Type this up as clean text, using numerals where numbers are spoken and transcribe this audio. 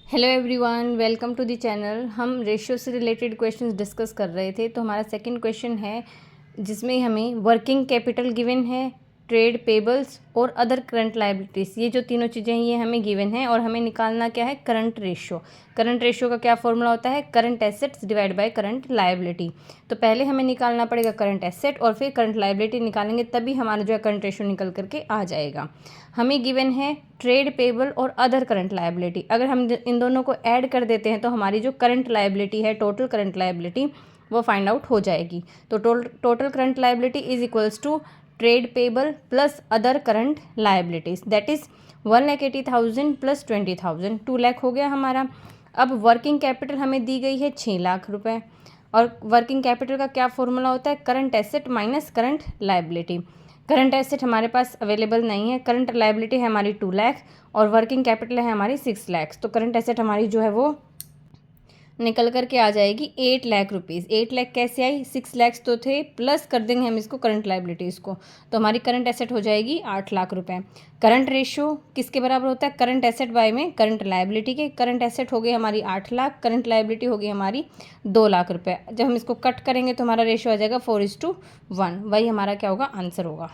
Hello everyone, welcome to the channel. हम ratio से related questions discuss कर रहे थे। तो हमारा सेकंड क्वेश्चन है जिसमें हमें वर्किंग कैपिटल गिवन है, ट्रेड पेबल्स और अदर करंट लायबिलिटीज़, ये जो तीनों चीज़ें हैं ये हमें गिवन है और हमें निकालना क्या है, करंट रेशियो। करंट रेशियो का क्या फॉर्मूला होता है, current assets divide by current liability. तो पहले हमें निकालना पड़ेगा करंट एसेट और फिर करंट लायबिलिटी निकालेंगे, तभी हमारा जो है करंट रेशियो निकल करके आ जाएगा। हमें गिवन है ट्रेड पेबल और अदर करंट लायबिलिटी। अगर हम इन दोनों को ऐड कर देते हैं तो हमारी जो करंट लायबिलिटी है, टोटल करंट लायबिलिटी, वो फाइंड आउट हो जाएगी। तो total current liability is equals to trade payable plus other current liabilities, that is 1,80,000 plus 20,000, 2 lakh हो गया हमारा। अब वर्किंग कैपिटल हमें दी गई है 6 लाख रुपए और वर्किंग कैपिटल का क्या फॉर्मूला होता है, current asset minus current liability. Current asset हमारे पास अवेलेबल नहीं है, करंट लायबिलिटी है हमारी 2 लाख और वर्किंग कैपिटल है हमारी 6 लाख। तो करंट एसेट हमारी जो है वो निकल करके आ जाएगी 8 लाख रुपीज़। 8 लाख कैसे आई, 6 लाख तो थे, प्लस कर देंगे हम इसको करंट लायबिलिटीज़ को, तो हमारी करंट एसेट हो जाएगी 8 लाख रुपए। करंट रेशियो किसके बराबर होता है, करंट एसेट बाय में करंट लायबिलिटी के। करंट एसेट हो गई हमारी 8 लाख, करंट लायबिलिटी हो गई हमारी 2 लाख रुपए। जब हम इसको कट करेंगे तो हमारा रेशियो आ जाएगा 4:1, वही हमारा क्या होगा, आंसर होगा।